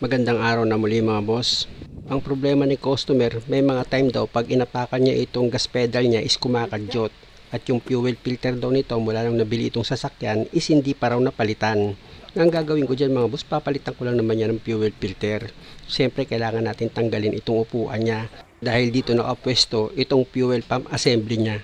Magandang araw na muli mga boss. Ang problema ni customer, may mga time daw pag inapakan niya itong gas pedal niya is kumakadyot. At yung fuel filter daw nito mula nang nabili itong sasakyan is hindi pa raw napalitan. Ang gagawin ko dyan mga boss, papalitan ko lang naman yan ng fuel filter. Siyempre kailangan natin tanggalin itong upuan niya. Dahil dito nakapwesto itong fuel pump assembly niya.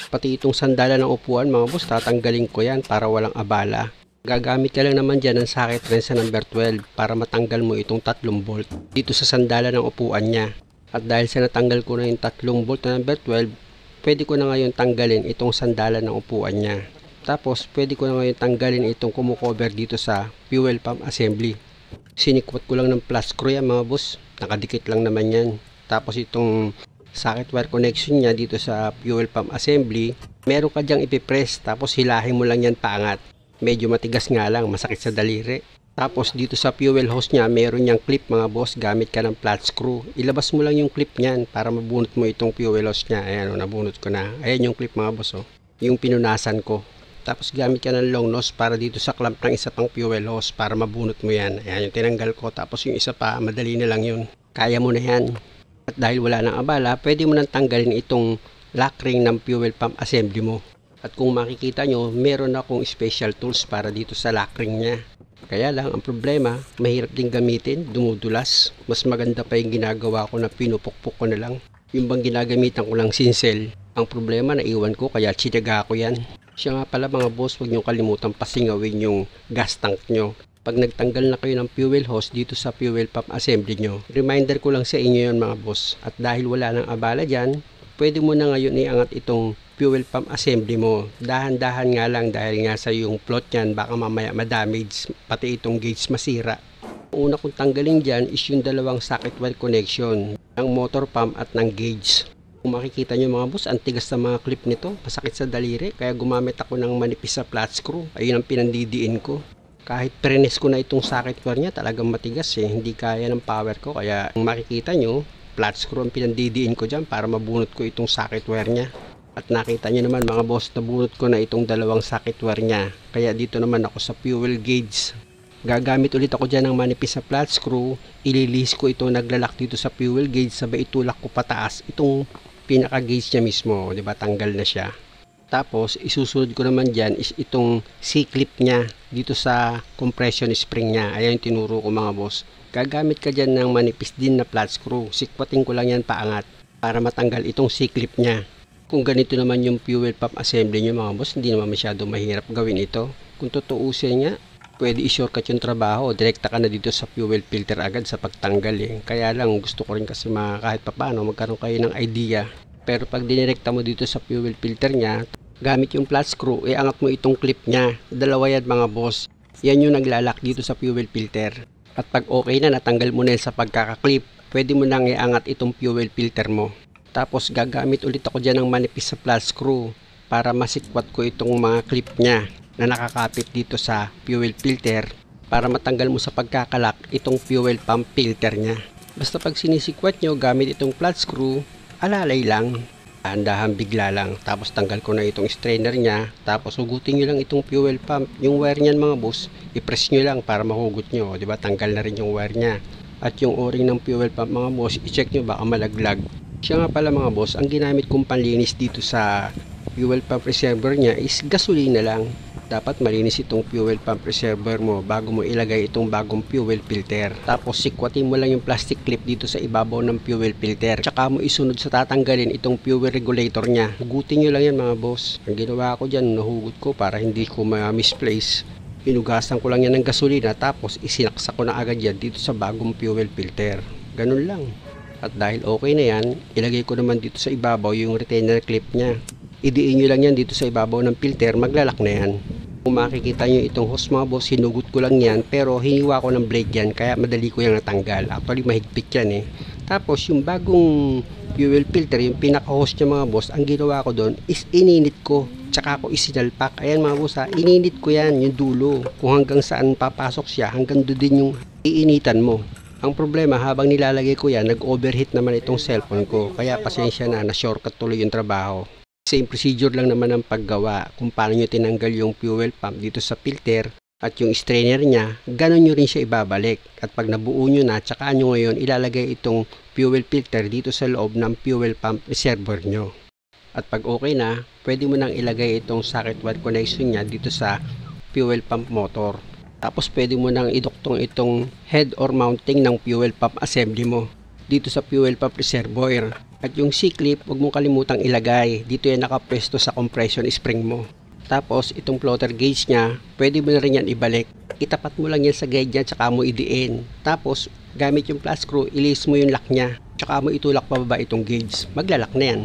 Pati itong sandala ng upuan mga boss, tatanggalin ko yan para walang abala. Gagamit ka lang naman dyan ng socket wrench sa number 12 para matanggal mo itong 3 bolt dito sa sandala ng upuan niya. At dahil sa natanggal ko na yung 3 bolt na number 12, pwede ko na ngayon tanggalin itong sandala ng upuan niya. Tapos pwede ko na ngayon tanggalin itong kumukover dito sa fuel pump assembly. Sinikwat ko lang ng plus screw yan mga boss, nakadikit lang naman yan. Tapos itong socket wire connection niya dito sa fuel pump assembly, meron ka dyang ipipress tapos hilahin mo lang yan paangat. Medyo matigas nga lang, masakit sa daliri. Tapos dito sa fuel hose niya, meron niyang clip mga boss, gamit ka ng flat screw. Ilabas mo lang yung clip niyan para mabunot mo itong fuel hose niya. Ayan o, nabunot ko na. Ayan yung clip mga boss o, yung pinunasan ko. Tapos gamit ka ng long nose para dito sa clamp ng isa pang fuel hose para mabunot mo yan. Ayan yung tinanggal ko. Tapos yung isa pa, madali na lang yun. Kaya mo na yan. At dahil wala nang abala, pwede mo nang tanggalin itong lock ring ng fuel pump assembly mo. At kung makikita nyo, meron akong special tools para dito sa lock ring niya. Kaya lang, ang problema, mahirap din gamitin, dumudulas. Mas maganda pa yung ginagawa ko na pinupukpok ko na lang. Yung bang ginagamitan ko lang sinsel. Ang problema, naiwan ko kaya tsinaga ko yan. Siya nga pala mga boss, huwag nyo kalimutan pasingawin yung gas tank nyo. Pag nagtanggal na kayo ng fuel hose dito sa fuel pump assembly nyo, reminder ko lang sa inyo yun mga boss. At dahil wala nang abala dyan, pwede mo na ngayon iangat itong fuel pump assembly mo. Dahan-dahan nga lang dahil nga sa yung float yan, baka mamaya ma-damage, pati itong gauge masira. Ang una kong tanggalin dyan is yung dalawang socket wire connection ng motor pump at ng gauge. Kung makikita nyo mga boss, ang tigas na mga clip nito, masakit sa daliri, kaya gumamit ako ng manipis sa flat screw. Ayun ang pinandidiin ko. Kahit prenes ko na itong socket wire niya, talagang matigas hindi kaya ng power ko, kaya kung makikita nyo, flat screw ang pinandidiin ko dyan para mabunot ko itong socket wire niya. At nakita nyo naman mga boss, nabunot ko na itong dalawang socket wire niya. Kaya dito naman ako sa fuel gauge. Gagamit ulit ako dyan ng manipis sa flat screw. Ililis ko ito, naglalak dito sa fuel gauge, sabay itulak ko pataas itong pinaka gauge niya mismo, diba, tanggal na siya. Tapos isusunod ko naman dyan is itong C-clip niya dito sa compression spring niya. Ayan yung tinuro ko mga boss. Gagamit ka dyan ng manipis din na flat screw. Sikwatin ko lang yan paangat para matanggal itong C-clip niya. Kung ganito naman yung fuel pump assembly nyo mga boss, hindi naman masyado mahirap gawin ito. Kung tutuusin nga, pwede i-shortcut yung trabaho. Direkta ka na dito sa fuel filter agad sa pagtanggal Kaya lang gusto ko rin kasi kahit papano magkaroon kayo ng idea. Pero pag dinirekta mo dito sa fuel filter niya, gamit yung flat screw, iangat mo itong clip niya. Dalawa yan mga boss. Yan yung naglalak dito sa fuel filter. At pag okay na, natanggal mo na sa pagkakaklip, pwede mo nang iangat itong fuel filter mo. Tapos gagamit ulit ako dyan ng manipis sa flat screw para masikwat ko itong mga clip niya na nakakapit dito sa fuel filter para matanggal mo sa pagkakalak itong fuel pump filter niya. Basta pag sinisikwat nyo gamit itong flat screw, alalay lang, dahan-dahan bigla lang. Tapos tanggal ko na itong strainer niya, tapos hugutin nyo lang itong fuel pump. Yung wire niyan mga boss, i-press nyo lang para mahugot nyo, diba? Tanggal na rin yung wire niya. At yung o-ring ng fuel pump mga boss, i-check nyo baka malaglag. Siya nga pala mga boss, ang ginamit kong panlinis dito sa fuel pump reservoir niya is gasolina lang. Dapat malinis itong fuel pump reservoir mo bago mo ilagay itong bagong fuel filter. Tapos sikwatin mo lang yung plastic clip dito sa ibabaw ng fuel filter. Tsaka mo isunod sa tatanggalin itong fuel regulator niya. Hugutin nyo lang yan mga boss. Ang ginawa ko dyan, nahugot ko para hindi ko ma-misplace. Pinugasan ko lang yan ng gasolina tapos isinaksa ko na agad yan dito sa bagong fuel filter. Ganun lang. At dahil okay na yan, ilagay ko naman dito sa ibabaw yung retainer clip niya. Idiin nyo lang yan dito sa ibabaw ng filter, maglalak na yan. Kung makikita nyo itong hose mga boss, hinugot ko lang yan, pero hiniwa ko ng blade yan, kaya madali ko yung natanggal. Actually, mahigpit yan Tapos, yung bagong fuel filter, yung pinaka-hose niya mga boss, ang ginawa ko doon is ininit ko. Tsaka ko isinalpak. Ayan mga boss ininit ko yan, yung dulo. Kung hanggang saan papasok siya, hanggang doon din yung iinitan mo. Ang problema, habang nilalagay ko yan, nag-overheat naman itong cellphone ko. Kaya pasensya na shortcut tuloy yung trabaho. Same procedure lang naman ang paggawa kung paano nyo tinanggal yung fuel pump dito sa filter at yung strainer niya, ganun nyo rin siya ibabalik. At pag nabuo nyo na, tsaka nyo ngayon ilalagay itong fuel filter dito sa loob ng fuel pump reservoir nyo. At pag okay na, pwede mo nang ilagay itong socket wire connection niya dito sa fuel pump motor. Tapos pwede mo nang iduktong itong head or mounting ng fuel pump assembly mo dito sa fuel pump reservoir. At yung C-clip, huwag mong kalimutang ilagay. Dito yan nakapwesto sa compression spring mo. Tapos itong floater gauge niya, pwede mo na rin yan ibalik. Itapat mo lang yan sa guide niya, tsaka mo idiin. Tapos gamit yung flat screw, ilis mo yung lock niya, tsaka mo itulak pababa itong gauge. Maglalak na yan.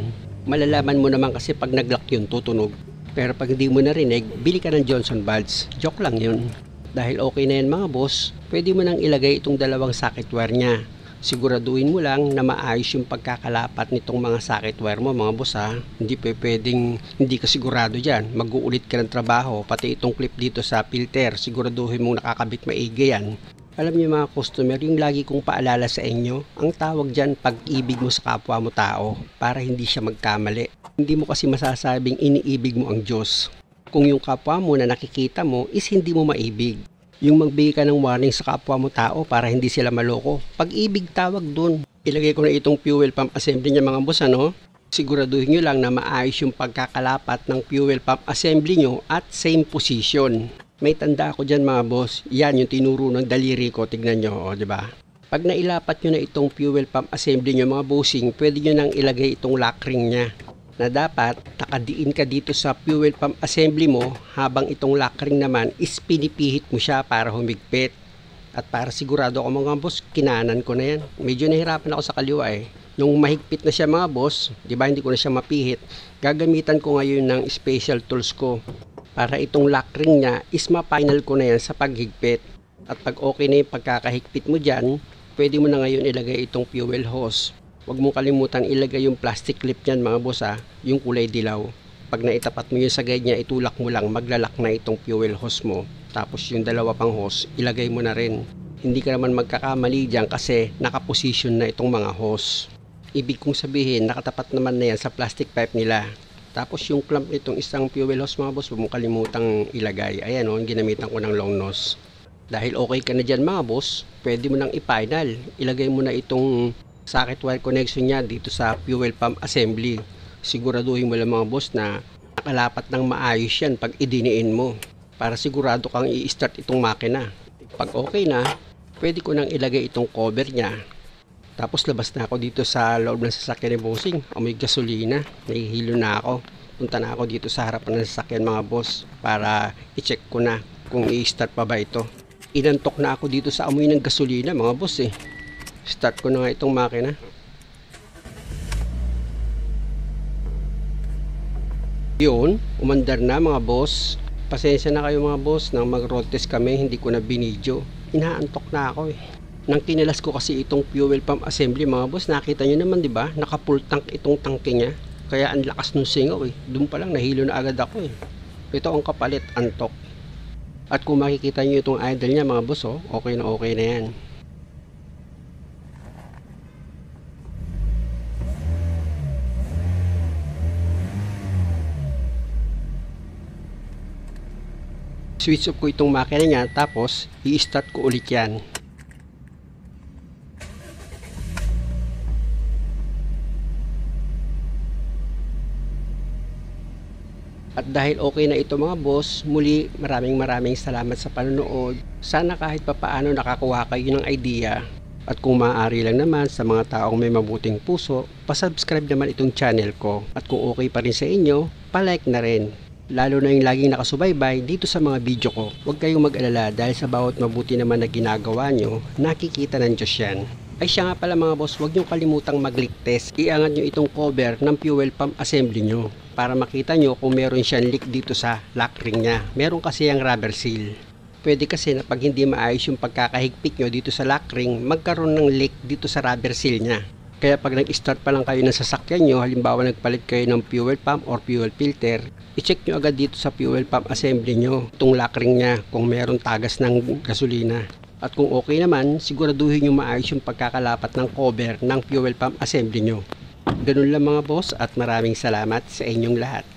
Malalaman mo naman kasi pag nag-lock yun, tutunog. Pero pag hindi mo narinig, bili ka ng Johnson valves. Joke lang yun. Dahil okay na yan mga boss, pwede mo nang ilagay itong dalawang socket wire niya. Siguraduhin mo lang na maayos yung pagkakalapat nitong mga socket wire mo mga boss ha. Hindi pwedeng hindi ka sigurado dyan. Mag-uulit ka ng trabaho. Pati itong clip dito sa filter, siguraduhin mong nakakabit maigi yan. Alam niyo mga customer, yung lagi kong paalala sa inyo, ang tawag dyan pag-ibig mo sa kapwa mo tao para hindi siya magkamali. Hindi mo kasi masasabing iniibig mo ang Diyos kung yung kapwa mo na nakikita mo is hindi mo maibig. Yung magbigay ka ng warning sa kapwa mo tao para hindi sila maloko. Pag-ibig tawag dun. Ilagay ko na itong fuel pump assembly niya mga boss ano. Siguraduhin nyo lang na maayos yung pagkakalapat ng fuel pump assembly nyo at same position. May tanda ako dyan mga boss. Yan yung tinuro ng daliri ko. Tignan nyo, di ba? Pag nailapat nyo na itong fuel pump assembly nyo mga bossing, pwede nyo nang ilagay itong lock ring nya. Na dapat nakadiin ka dito sa fuel pump assembly mo habang itong lock ring naman is pinipihit mo siya para humigpit. At para sigurado ako mga boss, kinanan ko na yan. Medyo nahirapan ako sa kaliwa eh. Nung mahigpit na siya mga boss, di ba hindi ko na siya mapihit, gagamitan ko ngayon ng special tools ko para itong lock ring niya is ma-final ko na yan sa paghigpit. At pag okay na yung pagkakahigpit mo dyan, pwede mo na ngayon ilagay itong fuel hose. Huwag mong kalimutan ilagay yung plastic clip niyan mga boss ha, yung kulay dilaw. Pag naitapat mo yun sa guide niya, itulak mo lang, maglalak na itong fuel hose mo. Tapos yung dalawa pang hose, ilagay mo na rin. Hindi ka naman magkakamali dyan kasi nakaposition na itong mga hose. Ibig kong sabihin, nakatapat naman na yan sa plastic pipe nila. Tapos yung clamp nitong isang fuel hose mga boss, huwag mong kalimutang ilagay. Ayan o, ginamitan ko ng long nose. Dahil okay ka na dyan mga boss, pwede mo nang i-final. Ilagay mo na itong socket wire connection niya dito sa fuel pump assembly. Siguraduhin mo lang mga boss na nakalapat ng maayos yan pag idiniin mo para sigurado kang i-start itong makina. Pag okay na, pwede ko nang ilagay itong cover niya. Tapos labas na ako dito sa loob ng sasakyan ni bossing. Amoy gasolina, nahihilo na ako. Punta na ako dito sa harapan ng sasakyan mga boss para i-check ko na kung i-start pa ba ito. Inantok na ako dito sa amoy ng gasolina mga boss eh. Start ko na nga itong makina. Yun, umandar na mga boss. Pasensya na kayo mga boss nang mag-road test kami, hindi ko na binidyo. Inaantok na ako eh. Nang kinalas ko kasi itong fuel pump assembly mga boss, nakita nyo naman di ba? Naka full tank itong tangke niya. Kaya ang lakas nung singaw eh. Doon pa lang nahilo na agad ako eh. Ito ang kapalit, antok. At kung makikita nyo itong idle niya mga boss oh, okay na yan. Switch off ko itong makina niya, tapos i-start ko ulit yan. At dahil okay na ito mga boss, muli maraming salamat sa panonood. Sana kahit papaano nakakuha kayo ng idea. At kung maaari lang naman sa mga taong may mabuting puso, pasubscribe naman itong channel ko. At kung okay pa rin sa inyo, palike na rin. Lalo na yung laging nakasubaybay dito sa mga video ko. Huwag kayong mag-alala dahil sa bawat mabuti naman na ginagawa nyo, nakikita ng Diyos yan. Ay siya nga pala mga boss, huwag nyo kalimutang mag-leak test. Iangat nyo itong cover ng fuel pump assembly nyo para makita nyo kung meron siyang leak dito sa lock ring nya. Meron kasi yung rubber seal. Pwede kasi na pag hindi maayos yung pagkakahigpit nyo dito sa lock ring, magkaroon ng leak dito sa rubber seal nya. Kaya pag nag-start pa lang kayo ng sasakyan nyo, halimbawa nagpalit kayo ng fuel pump or fuel filter, i-check nyo agad dito sa fuel pump assembly nyo itong lock ring nya kung meron tagas ng gasolina. At kung okay naman, siguraduhin nyo maayos yung pagkakalapat ng cover ng fuel pump assembly nyo. Ganun lang mga boss at maraming salamat sa inyong lahat.